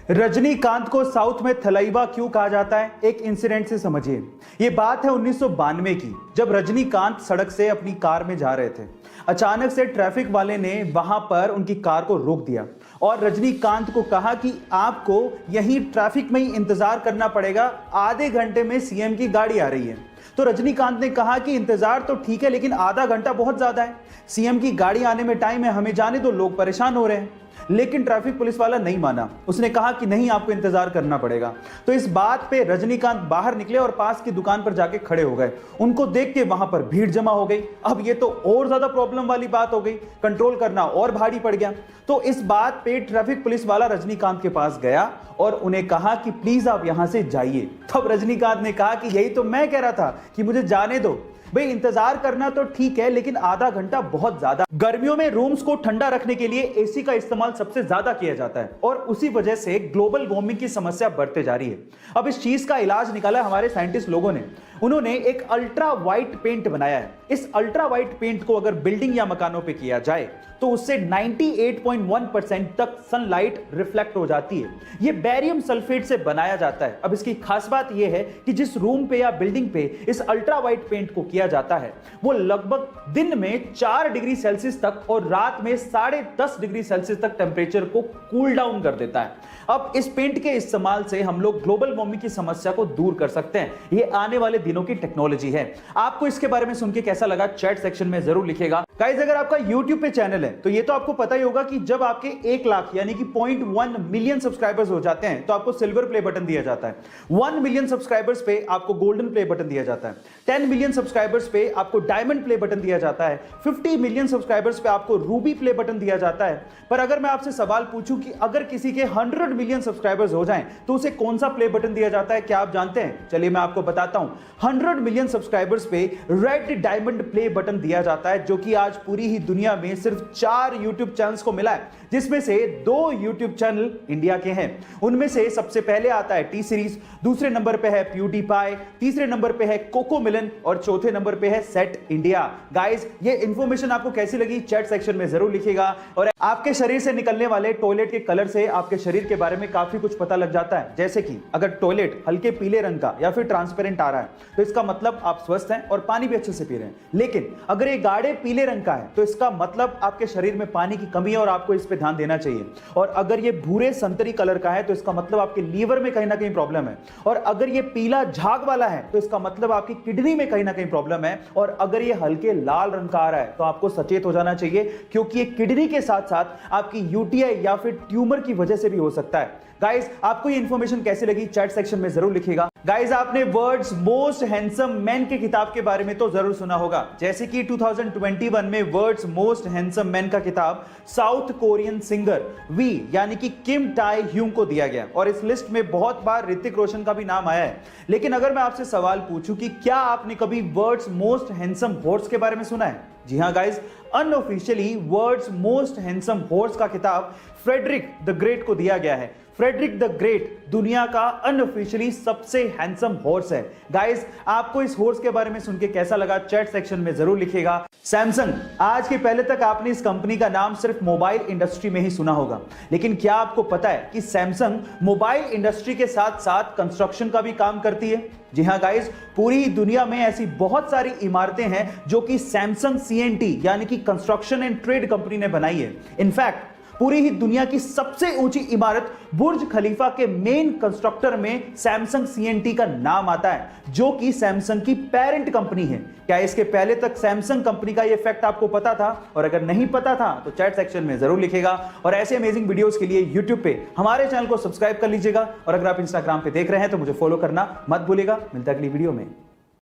रजनीकांत को साउथ में थलैवा क्यों कहा जाता है, एक इंसिडेंट से समझिए। ये बात है 1992 की, जब रजनीकांत सड़क से अपनी कार में जा रहे थे। अचानक से ट्रैफिक वाले ने वहां पर उनकी कार को रोक दिया और रजनीकांत को कहा कि आपको यहीं ट्रैफिक में ही इंतजार करना पड़ेगा, आधे घंटे में सीएम की गाड़ी आ रही है। तो रजनीकांत ने कहा कि इंतजार तो ठीक है, लेकिन आधा घंटा बहुत ज्यादा है, सीएम की गाड़ी आने में टाइम है, हमें जाने दो, लोग परेशान हो रहे हैं। लेकिन ट्रैफिक पुलिस वाला नहीं माना, उसने कहा कि नहीं, आपको इंतजार करना पड़ेगा। तो इस बात पे रजनीकांत बाहर निकले और पास की दुकान पर जाके खड़े हो गए। उनको देख के वहां पर भीड़ जमा हो गई। अब ये तो और ज्यादा प्रॉब्लम वाली बात हो गई, कंट्रोल करना और भारी पड़ गया। तो इस बात पे ट्रैफिक पुलिस वाला रजनीकांत के पास गया और उन्हें कहा कि प्लीज आप यहां से जाइए। तब रजनीकांत ने कहा कि यही तो मैं कह रहा था कि मुझे जाने दो भाई, इंतजार करना तो ठीक है, लेकिन आधा घंटा बहुत ज्यादा। गर्मियों में रूम्स को ठंडा रखने के लिए एसी का इस्तेमाल सबसे ज्यादा किया जाता है और उसी वजह से ग्लोबल वार्मिंग की समस्या बढ़ते जा रही है। अब इस चीज का इलाज निकाला हमारे साइंटिस्ट लोगों ने। उन्होंने एक अल्ट्रा वाइट पेंट बनाया है। इस अल्ट्रा वाइट पेंट को अगर बिल्डिंग या मकानों पे किया जाए तो उससे 98.1% तक सनलाइट रिफ्लेक्ट हो जाती है। यह बेरियम सल्फेट से बनाया जाता है। अब इसकी खास बात यह है कि जिस रूम पे या बिल्डिंग पे इस अल्ट्रा वाइट पेंट को किया जाता है वो लगभग दिन में 4 डिग्री सेल्सियस तक और रात में 10.5 डिग्री सेल्सियस तक टेम्परेचर को कूल डाउन कर देता है। अब इस पेंट के इस्तेमाल से हम लोग ग्लोबल वार्मिंग की समस्या को दूर कर सकते हैं। यह आने वाले दिनों की टेक्नोलॉजी है। आपको इसके बारे में सुन के कैसा लगा, चैट सेक्शन में जरूर लिखिएगा। गाइस, अगर आपका YouTube पे चैनल है तो ये तो आपको पता ही होगा कि जब आपके 1 लाख यानी कि 0.1 मिलियन सब्सक्राइबर्स हो जाते हैं तो आपको सिल्वर प्ले बटन दिया जाता है। 1 मिलियन सब्सक्राइबर्स पे आपको गोल्डन प्ले बटन दिया जाता है। 10 मिलियन सब्सक्राइबर्स पे आपको डायमंड प्ले बटन दिया जाता है। 50 मिलियन सब्सक्राइबर्स पे आपको रूबी प्ले बटन दिया जाता है। पर अगर मैं आपसे सवाल पूछूं कि अगर किसी के 100 मिलियन सब्सक्राइबर्स हो जाएं तो उसे कौन सा प्ले बटन दिया जाता है, क्या आप जानते हैं? चलिए मैं आपको बताता हूं। 100 मिलियन सब्सक्राइबर्स पे रेड डायमंड प्ले बटन दिया जाता है, जो कि आज पूरी ही दुनिया में सिर्फ 4 YouTube चैनल्स को मिला है, जिसमें से 2 YouTube चैनल इंडिया के हैं। उनमें से सबसे पहले आता है टी सीरीज, दूसरे नंबर पे है प्यूडीपाई, तीसरे नंबर पे है कोको मिलन और चौथे नंबर पे है सेट इंडिया। गाइस, ये इंफॉर्मेशन आपको कैसी लगी चैट सेक्शन में जरूर लिखिएगा। और आपके शरीर से निकलने वाले टॉयलेट के कलर से आपके शरीर के बारे में काफी कुछ पता लग जाता है। जैसे कि अगर टॉयलेट हल्के पीले रंग का या फिर ट्रांसपेरेंट आ रहा है तो इसका मतलब आप स्वस्थ हैं और पानी भी अच्छे से पी रहे हैं। लेकिन अगर ये गाढ़े पीले रंग का है तो इसका मतलब आपके शरीर में पानी की कमी है और आपको इस पे ध्यान देना चाहिए। और अगर ये भूरे संतरी कलर का है तो इसका मतलब आपके लीवर में कहीं ना कहीं प्रॉब्लम है। और अगर ये पीला झाग वाला है तो इसका मतलब आपकी किडनी में कहीं ना कहीं प्रॉब्लम है। और अगर ये हल्के लाल रंग का आ रहा है तो आपको सचेत हो जाना चाहिए, क्योंकि ये किडनी के साथ साथ आपकी यूटीआई या फिर ट्यूमर की वजह से भी हो सकता है। गाइस, आपको ये इंफॉर्मेशन कैसी लगी चैट सेक्शन में जरूर लिखिएगा। गाइस, आपने वर्ल्ड्स मोस्ट हैंडसम मैन की किताब के बारे में तो जरूर सुना होगा। जैसे कि 2021 में वर्ल्ड्स मोस्ट हैंडसम मैन का किताब साउथ कोरियन सिंगर वी यानी कि किम टाई ह्यूंग को दिया गया और इस लिस्ट में बहुत बार ऋतिक रोशन का भी नाम आया है। लेकिन अगर मैं आपसे सवाल पूछूं कि क्या आपने कभी वर्ल्ड्स मोस्ट हैंडसम हॉर्स के बारे में सुना है? जी हां guys, unofficially world's most handsome horse का किताब फ्रेडरिक द ग्रेट को दिया गया है। फ्रेडरिक द ग्रेट दुनिया का अनऑफिशियली सबसे हैंडसम हॉर्स है। गाइस, आपको इस हॉर्स के बारे में सुन के कैसा लगा चैट सेक्शन में जरूर लिखिएगा। सैमसंग, आज के पहले तक आपने इस कंपनी का नाम सिर्फ मोबाइल इंडस्ट्री में ही सुना होगा, लेकिन क्या आपको पता है कि सैमसंग मोबाइल इंडस्ट्री के साथ साथ कंस्ट्रक्शन का भी काम करती है? जी हां गाइस, पूरी दुनिया में ऐसी बहुत सारी इमारतें हैं जो कि सैमसंग CNT यानी कि कंस्ट्रक्शन एंड ट्रेड कंपनी ने बनाई है। इनफैक्ट पूरी ही दुनिया की सबसे ऊंची इमारत बुर्ज खलीफा के मेन कंस्ट्रक्टर में सैमसंग CNT का नाम आता है, जो कि सैमसंग की पेरेंट कंपनी है। क्या इसके पहले तक सैमसंग कंपनी का ये फैक्ट आपको पता था? और अगर नहीं पता था तो चैट सेक्शन में जरूर लिखिएगा। और ऐसे अमेजिंग वीडियोस के लिए YouTube पे हमारे चैनल को सब्सक्राइब कर लीजिएगा। और अगर आप इंस्टाग्राम पे देख रहे हैं तो मुझे फॉलो करना मत भूलिएगा। मिलता है अगली वीडियो में।